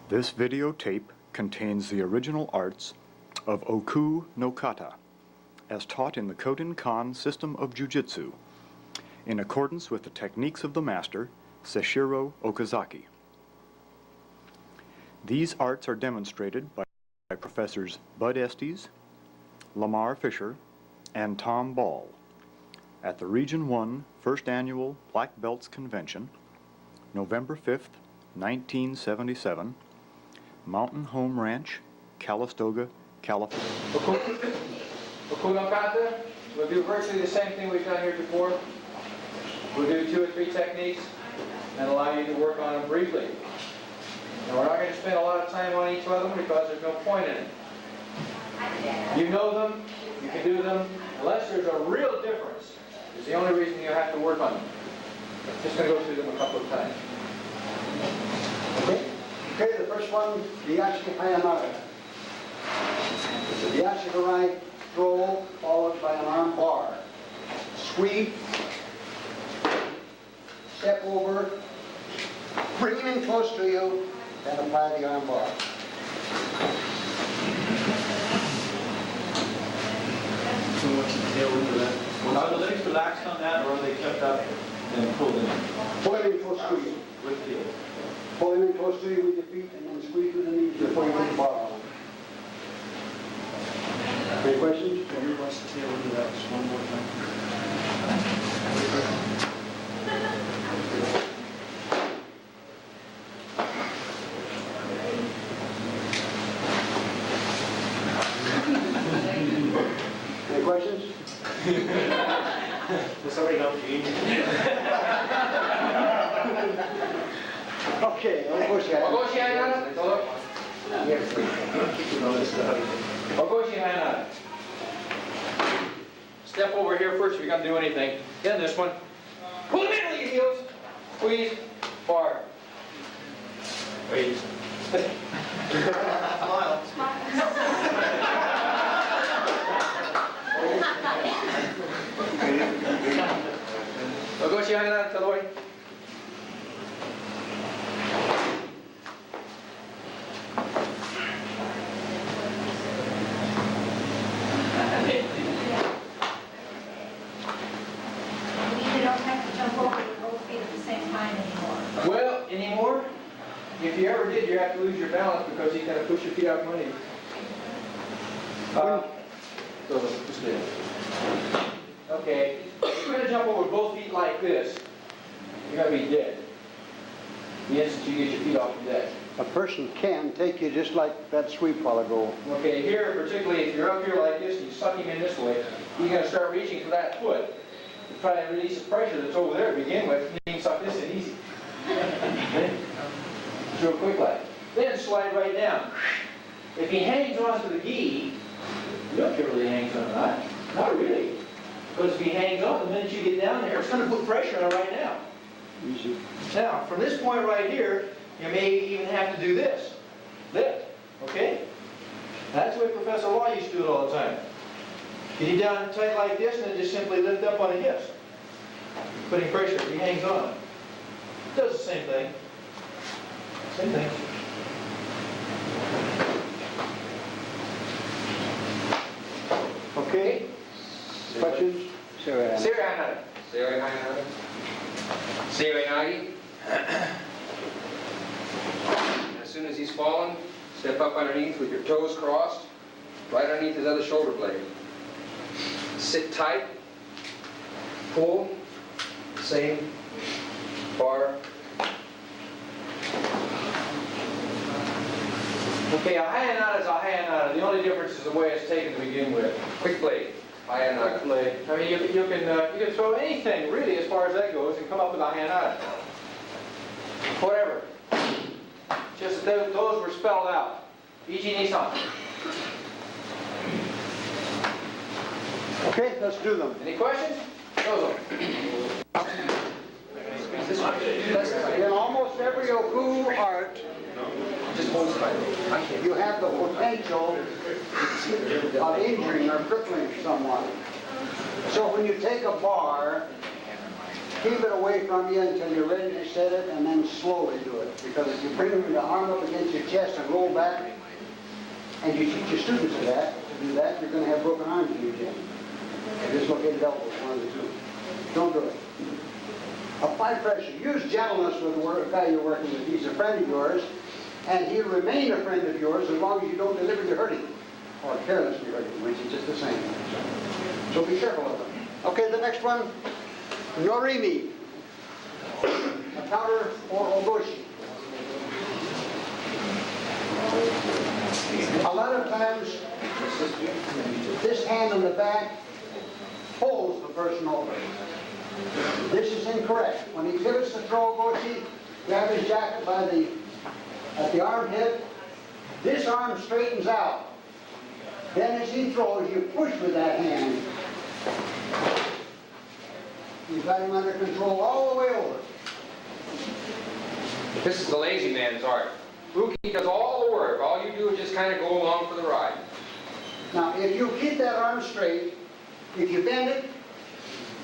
This videotape contains the original arts of Oku no Kata, as taught in the Koten-kan system of Jiu-Jitsu, in accordance with the techniques of the master, Seishiro Okazaki. These arts are demonstrated by Professors Bud Estes, Lamar Fisher, and Tom Ball at the Region 1 First Annual Black Belts Convention, November 5th, 1977, Mountain Home Ranch, Calistoga, California. Oku no Kata, we'll do virtually the same thing we've done here before. We'll do 2 or 3 techniques and allow you to work on them briefly. Now we're not going to spend a lot of time on each of them because there's no point in it. You know them, you can do them, unless there's a real difference. It's the only reason you have to work on them. I'm just going to go through them a couple of times. Okay, the first one, Diashi Hayanara. It's a Diashi Harai throw followed by an arm bar. Sweep, step over, bring him in close to you, and apply the arm bar. So what's the tail into that? Are the legs relaxed on that, or are they kept up and pulled in? Pull him in close to you. With the Pull him in close to you with your feet and then squeeze with the knees before you put the bar on. Any questions? Can you watch the tail into that just one more time? Any questions? Does somebody help you? Okay, Ogoshi Ogoshi Hayanara, todo. Ogoshi Hayanara. Step over here first if you're going to do anything. Then this one. Pull him in with your heels. Squeeze. Bar. Wait. Smile. Ogoshi Hayanara, todo. Well, anymore? If you ever did, you have to lose your balance because you kind of push your feet out from under you. Okay, if you're going to jump over both feet like this, you're going to be dead. The instant you get your feet off the deck. A person can take you just like that sweep while ago. Okay, here, particularly if you're up here like this and you suck him in this way, you're going to start reaching for that foot to try and release the pressure that's over there to begin with. You can suck this in easy. Okay? Real quick like. Then slide right down. If he hangs on to the gi, you don't care whether he hangs on or not. Not really. Because if he hangs on, the minute you get down there, it's going to put pressure on it right now. Easy. Now, from this point right here, you may even have to do this. Lift. Okay? That's the way Professor Law used to do it all the time. Get him down tight like this, and then just simply lift up on the hips. Putting pressure. He hangs on. Does the same thing. Same thing. Okay? Questions? Sarah. Sarah. Seoi-nagi. As soon as he's fallen, step up underneath with your toes crossed, right underneath his other shoulder blade. Sit tight, pull, same, bar. Okay, a Hayanara is a Hayanara. The only difference is the way it's taken to begin with. Quick blade. Hayanara. Blade. I mean, you can throw anything really as far as that goes and come up with a Hayanara. Whatever. Just that those were spelled out. Ichi Nisan. Okay, let's do them. Any questions? Those In almost every Oku art, you have the potential of injuring or crippling someone. So when you take a bar keep it away from you until you're ready to set it, and then slowly do it. Because if you bring the arm up against your chest and roll back, and you teach your students to do that, you're going to have broken arms in your gym. Or dislocated elbows, one of the two. Don't do it. Apply pressure. Use gentleness with the guy you're working with. He's a friend of yours, and he'll remain a friend of yours as long as you don't deliberately hurt him, or carelessly hurt him, which is just the same. So be careful of them. Okay, the next one, Norimi, a counter for Ogoshi. A lot of times, this hand in the back holds the person over. This is incorrect. When he pivots to throw Ogoshi, grab his jacket at the armpit, this arm straightens out. Then as he throws, you push with that hand. You've got him under control all the way over. This is the lazy man's art. Uki does all the work. All you do is just kind of go along for the ride. Now, if you keep that arm straight, if you bend it,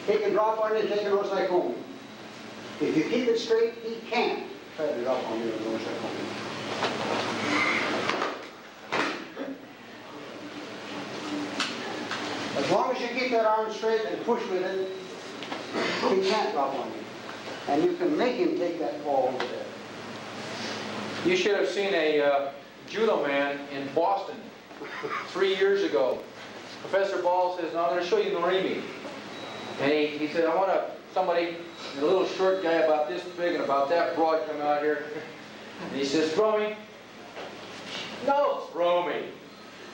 he can drop on you and take a nose like home. If you keep it straight, he can't try to drop on you and nose like home. As long as you keep that arm straight and push with it, he can't drop on you. And you can make him take that fall over there. You should have seen a judo man in Boston 3 years ago. Professor Ball says, "Now I'm going to show you Norimi." And he said, "I want somebody, a little short guy about this big and about that broad come out here." And he says, "Throw me." "No, throw me."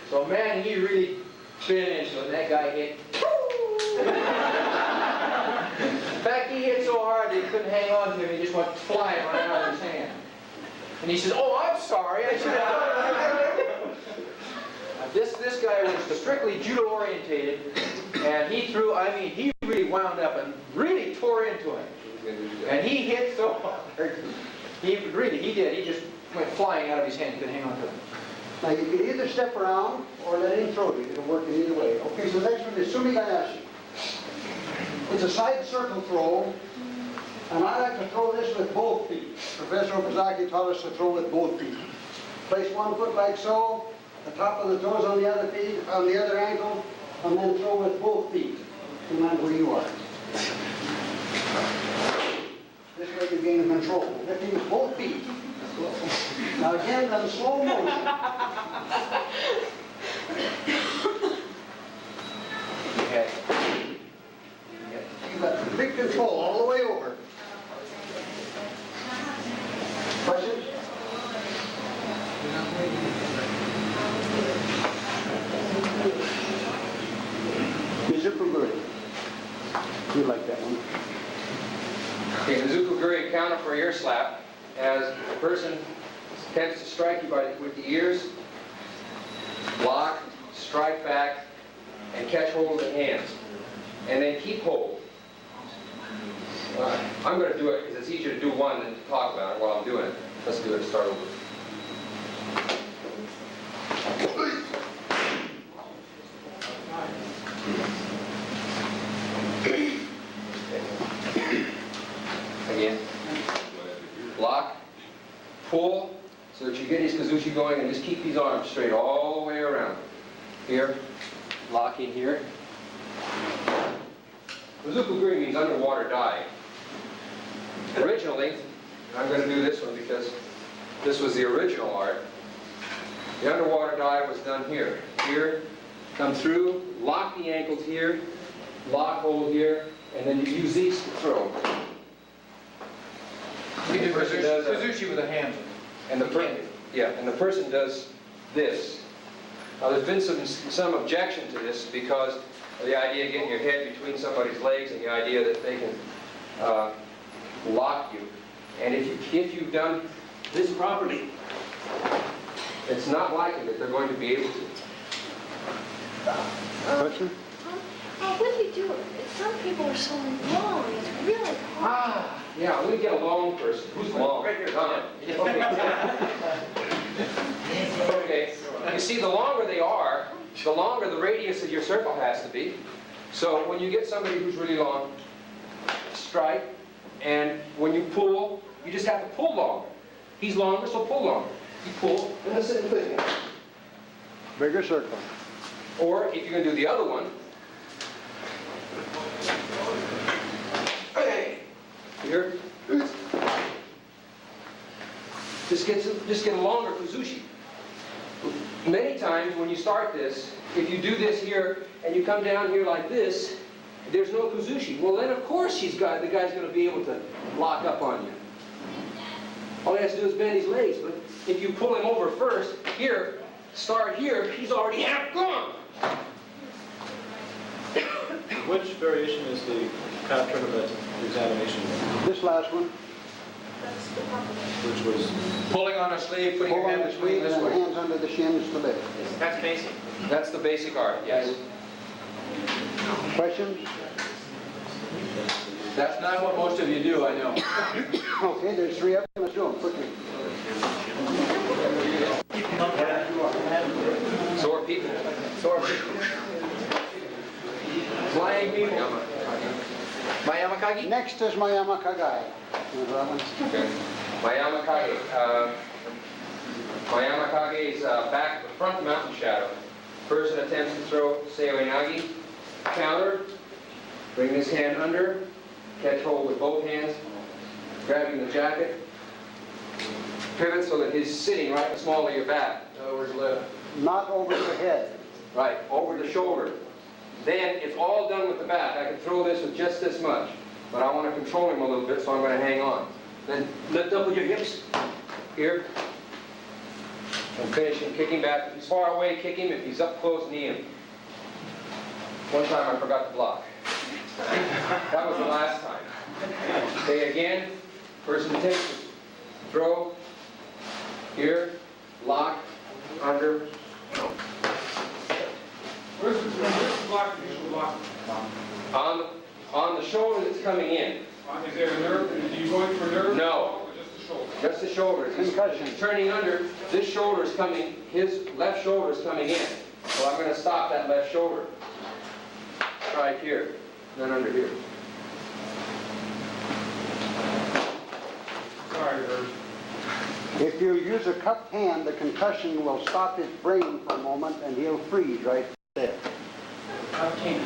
So man, he really bit into it, and that guy hit. In fact, he hit so hard they couldn't hang on to him. He just went flying right out of his hand. And he says, "Oh, I'm sorry. I should have done it." This guy was strictly judo orientated, and he threw. I mean, he really wound up and really tore into him. And he hit so hard. He did. He just went flying out of his hand. Couldn't hang on to him. Now you can either step around or let him throw you. It'll work in either way. Okay, so the next one is Sumigayashi. It's a side circle throw, and I like to throw this with both feet. Professor Okazaki taught us to throw with both feet. Place one foot like so, the top of the toes on the other feet, on the other ankle, and then throw with both feet, no matter where you are. This way you gain control. Lifting with both feet. Now again, in slow motion. You've got big control all the way over. Questions? Mizukuguri. You like that one? Okay, the Zukuguri counter for ear slap, as a person attempts to strike you with the ears, block, strike back, and catch hold of the hands. And then keep hold. I'm going to do it because it's easier to do one than to talk about it while I'm doing it. Let's do it to start over. Again. Block, pull, so that you get his kazushi going, and just keep these arms straight all the way around. Here, lock in here. Uzukuguri means underwater dive. Originally, and I'm going to do this one because this was the original art, the underwater dive was done here. Here, come through, lock the ankles here, lock hold here, and then you use these to throw. He did person does a- Kazushi with a hand. And the person does this. Now there's been some objection to this because of the idea of getting your head between somebody's legs and the idea that they can lock you. And if you've done this properly, it's not likely that they're going to be able to. Question? What do you do? Some people are so long, it's really hard. Yeah, we get a long person. Who's long? Right here. Tom. Okay. You see, the longer they are, the longer the radius of your circle has to be. So when you get somebody who's really long, strike, and when you pull, you just have to pull longer. He's longer, so pull longer. You pull, and then sit and click it. Bigger circle. Or if you're going to do the other one, okay, here, just get a longer kuzushi. Many times when you start this, if you do this here and you come down here like this, there's no kuzushi. Well, then of course the guy's going to be able to lock up on you. All he has to do is bend his legs. But if you pull him over first, here, start here, he's already half gone. Which variation is the calf tournament examination? This last one, Which was, Pulling on a sleeve, putting pull your on hand the between sleeve this and way. hands under the shins to lift. that's basic. That's the basic art, yes. Questions? That's not what most of you do, I know. Okay, there's 3 of them. Let's do them quickly. So are people. Flying people. Mayamakagi? Next is Mayama Kagai. Okay. Mayamakage. Mayamakage is back, front mountain shadow. Person attempts to throw Seoinagi. Counter. Bring this hand under. Catch hold with both hands. Grabbing the jacket. Pivot so that he's sitting right in the small of your back. In other words, lift. Not over the head. Right, over the shoulder. Then it's all done with the back. I can throw this with just this much. But I want to control him a little bit, so I'm going to hang on. Then lift up with your hips. Here. And finish him kicking back. If he's far away, kick him. If he's up close, knee him. One time I forgot to block. That was the last time. Okay, again. Person takes it. Throw. Here. Lock. Under. Where's the block, initial block? On the shoulder that's coming in. Is there a nerve, are you going for a nerve? No. Or just the shoulder? Just the shoulders. Concussion. He's turning under. This shoulder is coming, his left shoulder is coming in. So I'm going to stop that left shoulder. Right here. Then under here. Sorry, Herb. If you use a cupped hand, the concussion will stop his brain for a moment and he'll freeze right there. Cupped hand.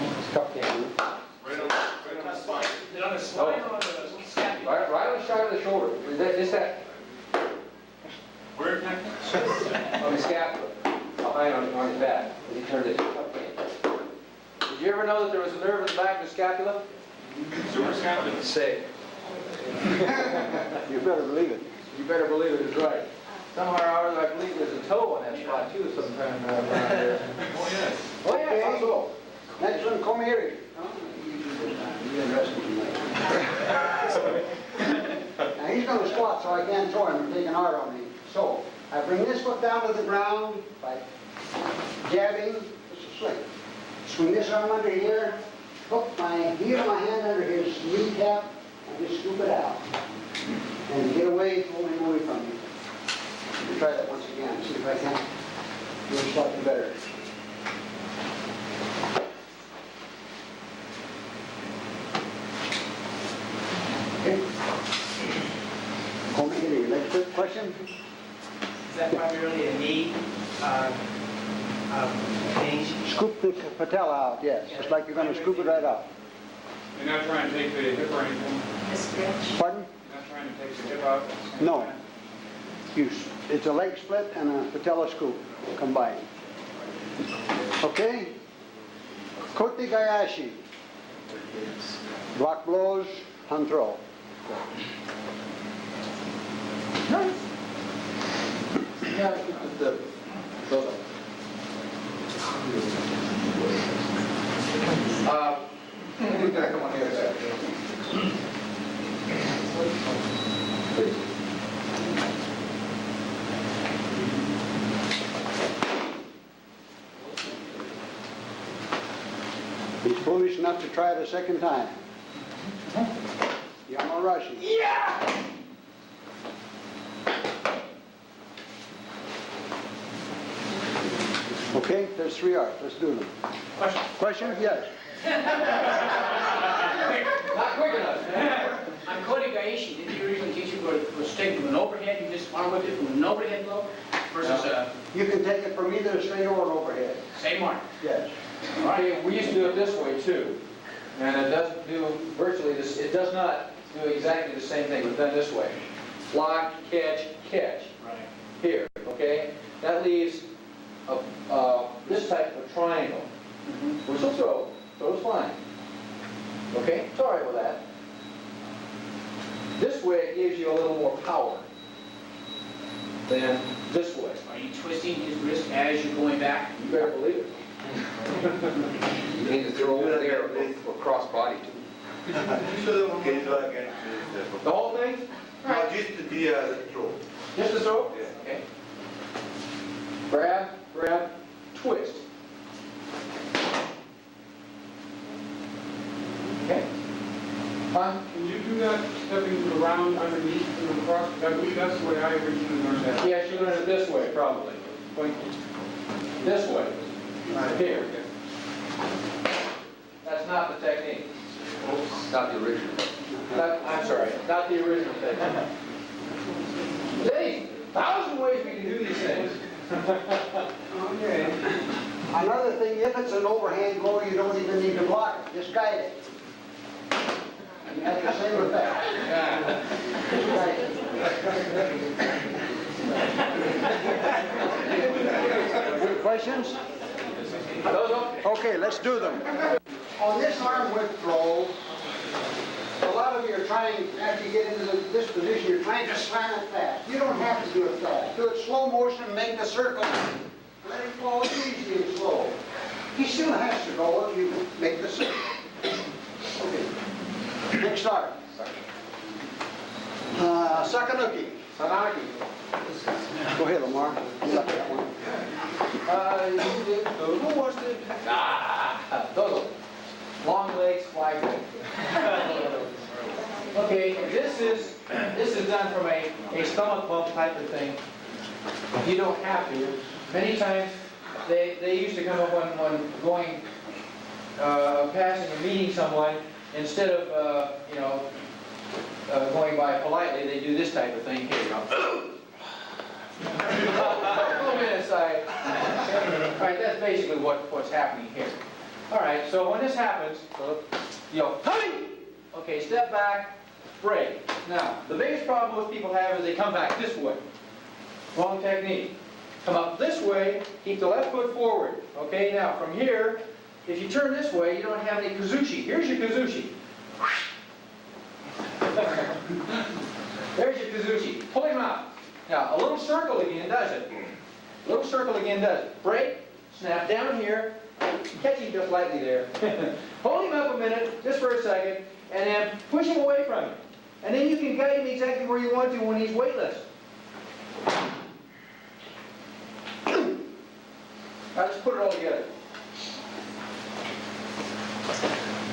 Right on the spine. Is it on the spine or on the scapula? Right on the side of the shoulder. Is that Where next? on the scapula? Behind on his back. He turned it. Cupped hand. Did you ever know that there was a nerve in the back of the scapula? Superscapula. Say. You better believe it. You better believe it is right. Somehow I believe there's a toe on that spot too sometime around there. Oh, yes. Oh yeah, Okay. also. Next one, Komiri. You interested in that? Now he's going to squat, so I can't throw him and take an art on me. So I bring this foot down to the ground by jabbing. It's a sling. Swing this arm under here. Hook my heel of my hand under his kneecap and just scoop it out. And get away, pull him away from me. Let me try that once again, see if I can do it slightly better. Okay. Hold me here. Next quick question? Is that primarily a knee change? Scoop the patella out, yes. Just like you're going to scoop it right out. You're not trying to take the hip or anything? A stretch. Pardon? You're not trying to take the hip out? No. It's a leg split and a patella scoop combined. Okay? Kote Gayashi. Block blows, hand throw. Yeah, keep the those up. You gotta come on here a second. Please. He's foolish enough to try it a second time. Yamarashi. Yeah! Okay, there's 3 arts. Let's do them. Question. Question? Yes. Not quick enough. On Kodi Gaishi, did you originally teach you was taken from an overhead, you just arm whipped it from an overhead blow versus a You can take it from either a straight or an overhead. same arm? Yes. All right, we used to do it this way too. And it doesn't do virtually this, it does not do exactly the same thing, but done this way. Block, catch, catch. Right. Here, okay? That leaves this type of a triangle, which will throw. Throws fine. Okay? It's all right with that. This way it gives you a little more power than this way. Are you twisting his wrist as you're going back? You better believe it. You need to throw over there or cross body too. Okay, so again, The whole thing? no, just the throw. Just the throw? Yeah. Okay. Grab, grab, twist. Okay? Fine? Can you do that stepping around underneath and across? That's the way I originally learned that. Yes, you learn it this way, probably. Going this way. Here. That's not the technique. Not the original. I'm sorry, not the original technique. There's 1,000 ways we can do these things. Okay. Another thing, if it's an overhand blow, you don't even need to block it. Just guide it. You have the same effect. Just guide it. Questions? Okay, let's do them. On this arm whip throw, a lot of you are trying, after you get into this position, you're trying to slam it fast. You don't have to do it fast. Do it slow motion, make the circle. Let it flow easy and slow. He still has to go if you make the circle. Okay. Next start. Sakanaki. Sanaki. Go ahead, Lamar. You got that one. Who wants to? Dodo. Long legs, fly good. Okay, this is done from a stomach bump type of thing. You don't have to. Many times they used to come up when going passing or meeting someone, instead of going by politely, they do this type of thing. Here you go. A little bit inside. All right, that's basically what's happening here. All right, so when this happens, you go, hey! Okay, step back, break. Now, the biggest problem most people have is they come back this way. Wrong technique. Come up this way, keep the left foot forward. Okay, now from here, if you turn this way, you don't have any kazushi. Here's your kazushi. There's your kazuchi. Pull him out. Now, a little circle again does it. A little circle again does it. Break, snap down here, catch him just lightly there. Hold him up a minute, just for a second, and then push him away from you. And then you can guide him exactly where you want to when he's weightless. Now, let's put it all together.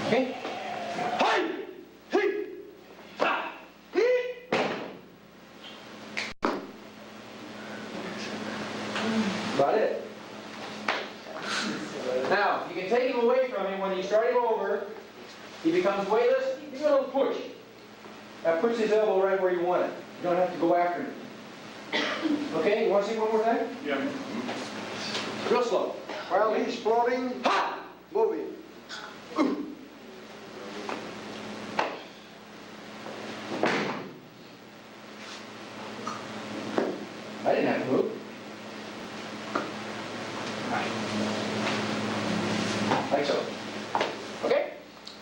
Okay? Hi! Hey! Ha! Hee! About it. Now, you can take him away from him when you start him over. He becomes weightless. Give him a little push. That puts his elbow right where you want it. You don't have to go after him. Okay, you want to see one more time? Yeah. Real slow. While he's floating, Ha! moving. I didn't have to move. Like so. Okay?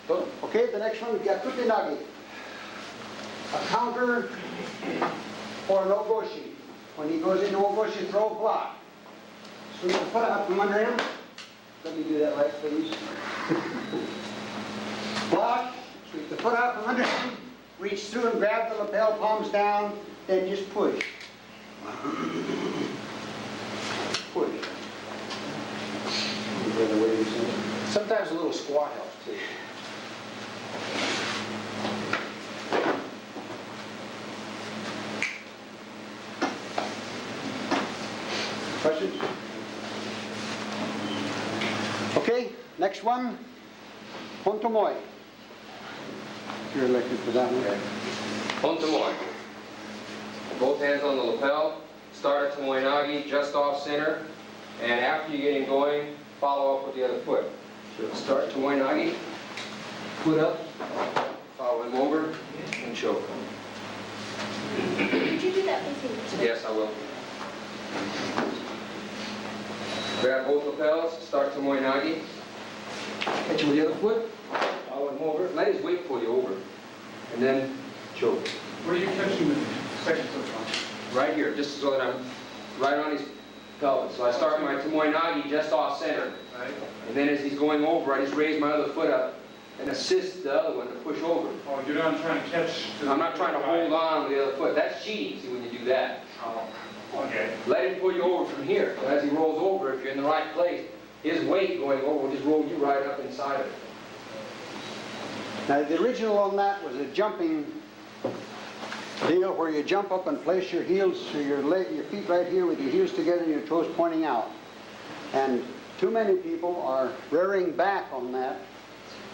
Go. Okay, the next one, Yakuti Nagi. A counter for no goshi. When he goes into ogoshi, throw block. Sweep the foot out from under him. Let me do that right, please. Block, sweep the foot out from under him, reach through and grab the lapel, palms down, then just push. Push. Sometimes a little squat helps too. Questions? Okay, next one, Hontomoi. You're elected for that one. Home Tomoe. Both hands on the lapel. Start at Tomoe-nage, just off center. And after you get him going, follow up with the other foot. So start Tomoe-nage, foot up, follow him over, and choke. Could you do that with me? Yes, I will. Grab both lapels, start Tomoe-nage. Catch him with the other foot, follow him over. Let his weight pull you over. And then choke. Where are you catching the second foot from? Right here, just so that I'm right on his pelvis. So I start my Tomoe-nage just off center. Right? And then as he's going over, I just raise my other foot up and assist the other one to push over. Oh, you're not trying to catch... I'm not trying to hold on with the other foot. That's cheating, see, when you do that. Oh, okay. Let him pull you over from here. So as he rolls over, if you're in the right place, his weight going over will just roll you right up inside of it. Now, the original on that was a jumping deal where you jump up and place your heels, your feet right here with your heels together and your toes pointing out. And too many people are rearing back on that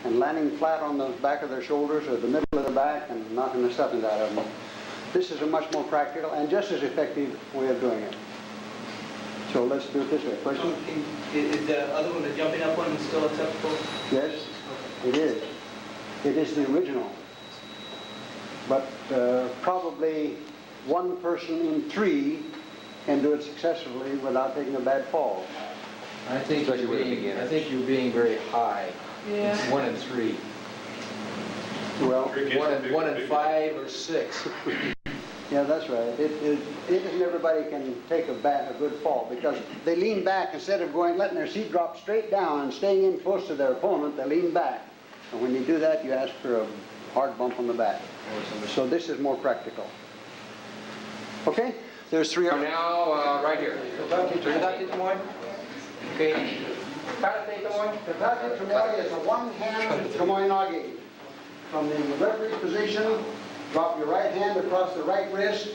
and landing flat on the back of their shoulders or the middle of the back and knocking the stuffings out of them. This is a much more practical and just as effective way of doing it. So let's do it this way. Question? Is the other one, the jumping up one, still acceptable? Yes, it is. It is the original. But probably one person in 3 can do it successfully without taking a bad fall. I think you're being very high. Yeah. 1 in 3. Well, 1 in 5 or 6. yeah, that's right. It isn't everybody can take a good fall because they lean back instead of letting their seat drop straight down and staying in close to their opponent. They lean back, and when you do that, you ask for a hard bump on the back. So this is more practical. Okay, there's 3 of them. Now, right here. Conducted Tomoe? Okay. Karate Tomoe. Conducted Tomoe is a one-hand Tomoe-nage. From the referee position, drop your right hand across the right wrist,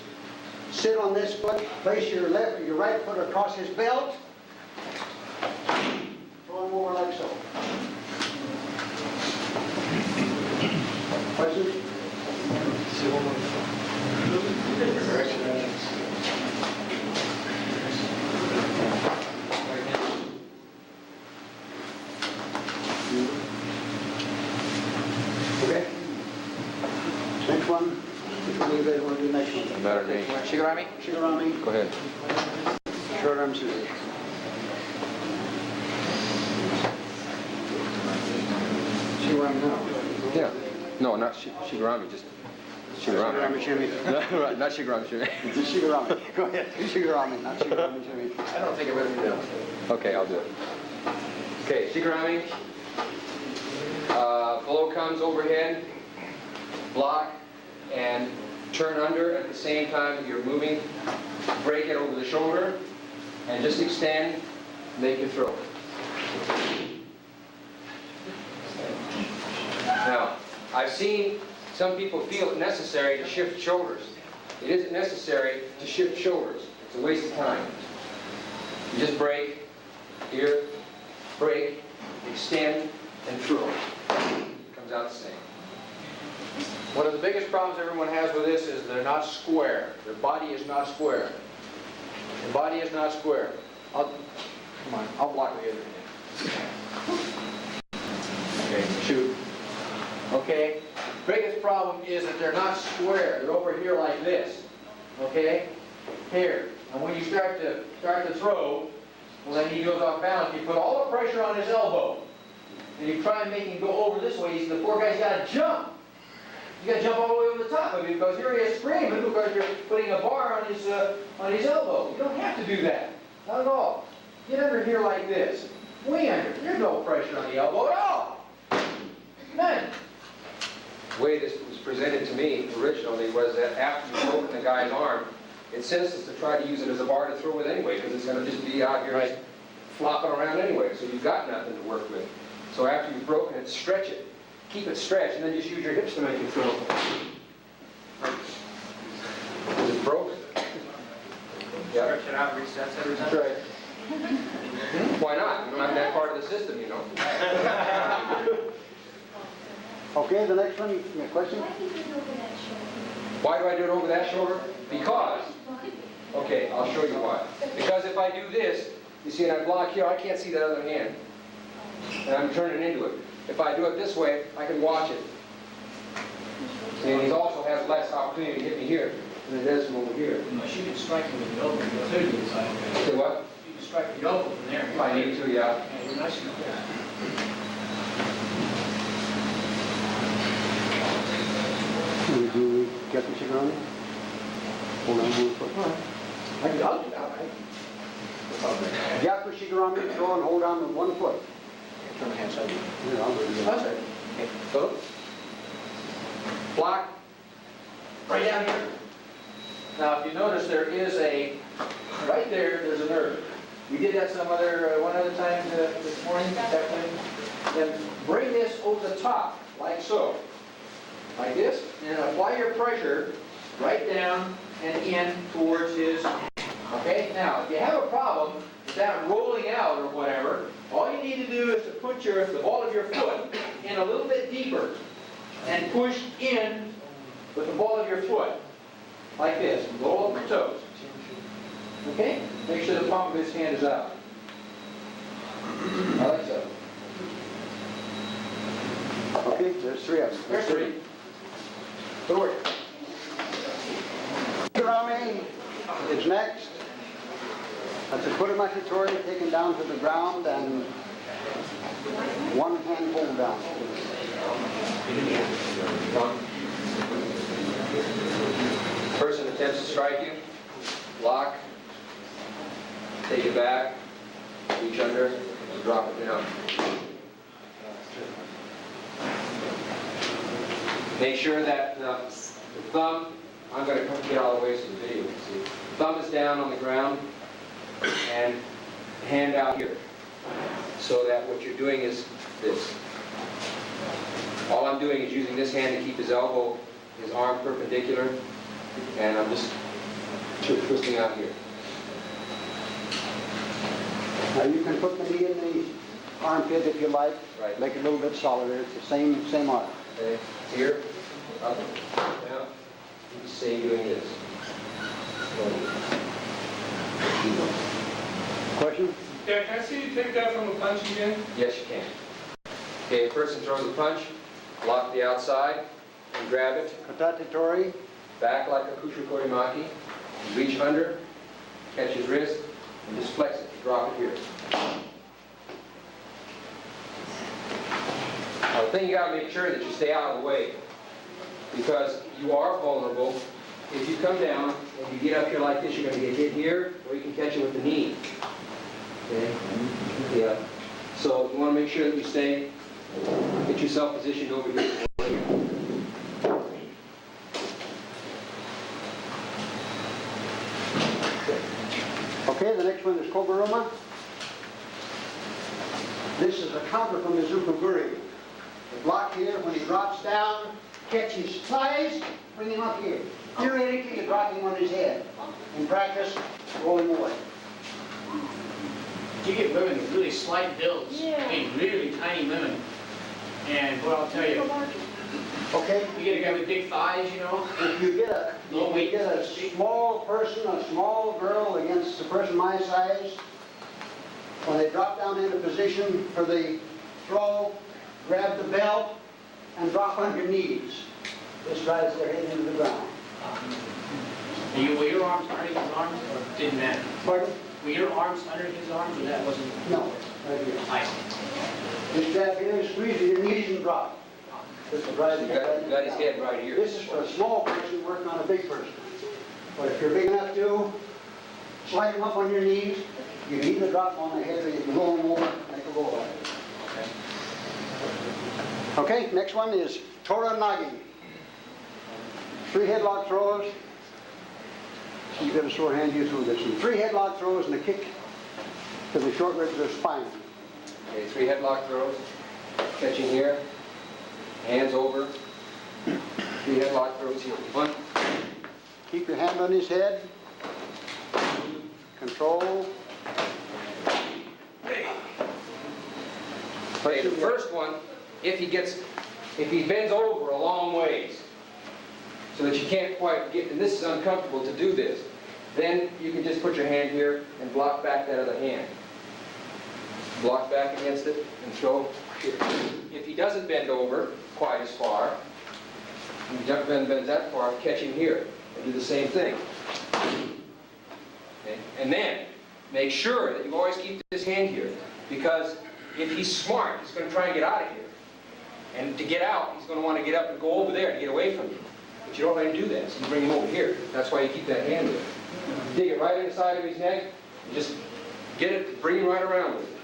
sit on this foot, place your right foot across his belt, throw him over like so. Question? Okay. Next one. Which one do you guys want to do next one? Better me. Shigarami? Shigarami. Go ahead. Short arm scissors. Shigarami now. Yeah. No, not Shigarami, just Shigarami Shigarami. shimmy. Right, not Shigarami. Shigarami. Go ahead. Shigarami, not Shigarami shimmy. I don't think I've ever done it. Okay, I'll do it. Okay, Shigarami. Blow comes overhead, block, and turn under at the same time that you're moving. Break it over the shoulder, and just extend, make your throw. Now, I've seen some people feel it necessary to shift shoulders. It isn't necessary to shift shoulders. It's a waste of time. You just break, here, break, extend, and throw. Comes out the same. One of the biggest problems everyone has with this is they're not square. Their body is not square. The body is not square. Come on, I'll block the other hand. Okay, shoot. Okay, biggest problem is that they're not square. They're over here like this. Okay, here. And when you start to throw, well then he goes off balance. You put all the pressure on his elbow. And you try and make him go over this way. The poor guy's got to jump. He's got to jump all the way over the top of it because here he is screaming because you're putting a bar on his elbow. You don't have to do that. Not at all. Get under here like this. Way under. There's no pressure on the elbow at all. None. The way this was presented to me originally was that after you've broken the guy's arm, it's senseless to try to use it as a bar to throw with anyway because it's going to just be out here Right. flopping around anyway, so you've got nothing to work with. So after you've broken it, stretch it. Keep it stretched, and then just use your hips to make it throw. It's broken. Yeah. Stretch it out, resets every time. That's right. Why not? You don't have that part of the system, you know. Okay, the next one, yeah, question? Why do you do over that shoulder? Why do I do it over that shoulder? Because, okay, I'll show you why. Because if I do this, you see, and I block here, I can't see that other hand. And I'm turning into it. If I do it this way, I can watch it. See, and he also has less opportunity to hit me here than it does from over here. No, she could strike him with the elbow, and go through the inside. Say what? You could strike the elbow from there. If I need to, yeah. Yeah, you're nice and close. Do you get the sugar on it? Hold on, one foot. I'll do that. Jack Shigurami, throw and hold on with 1 foot. Turn my hand side. Yeah, I'll do that. That's right. Okay, go. Block. Right down here. Now, if you notice, there is a, right there, there's a nerve. We did that one other time this morning, that thing. Then bring this over the top, like so. Like this, and apply your pressure right down and in towards his, okay? Now, if you have a problem with that rolling out or whatever, all you need to do is to put the ball of your foot in a little bit deeper and push in with the ball of your foot, like this, and roll up your toes. Okay? Make sure the palm of his hand is out. Like so. Okay, there's 3 of them. There's 3. Good work. Shigurami is next. That's a Kurumakitori taken down to the ground and 1 hand hold down. Person attempts to strike you, lock, take it back, reach under, drop it down. Make sure that the thumb, I'm going to get all the way to the video, see. Thumb is down on the ground and hand out here. So that what you're doing is this. All I'm doing is using this hand to keep his elbow, his arm perpendicular, and I'm just twisting out here. Now you can put the knee in the armpit if you like. Right. Make it a little bit solider. It's the same arm. Okay, here, up, down. You say doing this. Question? Yeah, can I see you take that from a punch again? Yes, you can. Okay, person throws a punch, block the outside, and grab it, Katatetori. back like a kushu korimaki, reach under, catch his wrist, and just flex it, drop it here. Now, the thing you gotta make sure that you stay out of the way, because you are vulnerable. If you come down and you get up here like this, you're gonna get hit here, or you can catch it with the knee. Okay? Yeah. So you wanna make sure that you stay, get yourself positioned over here. Okay, the next one is Kobaruma. This is a counter from the Zukuguri. The block here, when he drops down, catch his thighs, bring him up here. Theoretically, you drop him on his head. In practice, roll him away. You get women with really slight builds, Yeah. I mean, really tiny women. And what I'll tell you, Okay? you get a guy with big thighs, you know, If you get a small person, a small girl against a person my size, when they drop down into position for the throw, grab the belt and drop on your knees. This drives their head into the ground. were your arms underneath his arms, or didn't matter? Pardon? Were your arms underneath his arms, or that wasn't? No, right here. I see. This jab here is squeeze your knees and drop. This will drive You the head right got, into got the his ground. head right here. This is for a small person working on a big person. But if you're big enough to slide them up on your knees, you can either drop them on the head or you can roll them over and make a roll out of it. Okay, next one is Tora Nagi. 3 headlock throws. You got a sore hand, you throw this one. 3 headlock throws and a kick to the short ribs or spine. Okay, 3 headlock throws, catching here, hands over, 3 headlock throws here. 1, Keep your hand on his head. Control. okay, the first one, if he gets If he bends over a long ways, so that you can't quite get, and this is uncomfortable to do this, then you can just put your hand here and block back that other hand. Block back against it and throw here. If he doesn't bend over quite as far, and he bends that far, catch him here and do the same thing. Okay? And then make sure that you always keep this hand here, because if he's smart, he's going to try and get out of here. And to get out, he's going to want to get up and go over there to get away from you. But you don't let him do that, so you bring him over here. That's why you keep that hand there. Dig it right in the side of his neck, and just get it, bring him right around with it.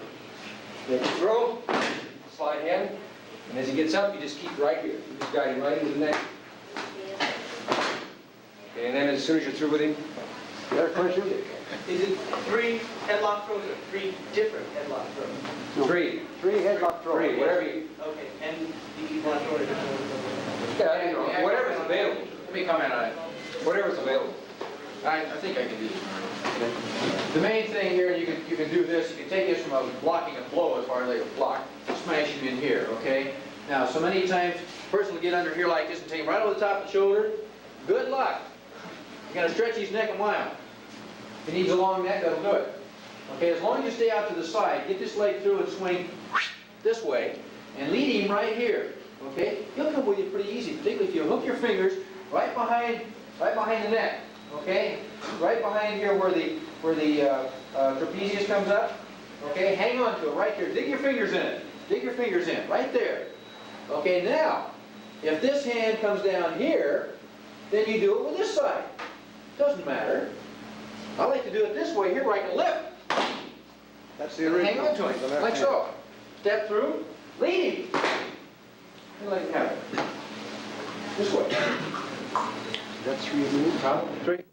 Then you throw, slide hand, and as he gets up, you just keep right here. You just guide him right into the neck. Okay, and then as soon as you're through with him, You got a question? Is it 3 headlock throws or 3 different headlock throws? No. three, 3 headlock throws. whatever you, Okay, and you want to throw it yeah, you know, whatever's available, Let me comment on it. whatever's available. I think I can do this. The main thing here, you can do this, you can take this from a blocking a blow as far as like a block, smash him in here, okay? Now, so many times, a person will get under here like this and take him right over the top of the shoulder. Good luck. You gotta stretch his neck a mile. If he needs a long neck, that'll do it. Okay, as long as you stay out to the side, get this leg through and swing this way, and lead him right here, okay? He'll come with you pretty easy, particularly if you hook your fingers right behind the neck, okay? Right behind here where the trapezius comes up, okay? Hang on to it right there. Dig your fingers in it. Dig your fingers in, right there. Okay, now, if this hand comes down here, then you do it with this side. Doesn't matter. I like to do it this way here where I can lift. That's the And original. hang on to him, like so. Step through, lean him. And let him have it. This way. That's 3 of you. Three.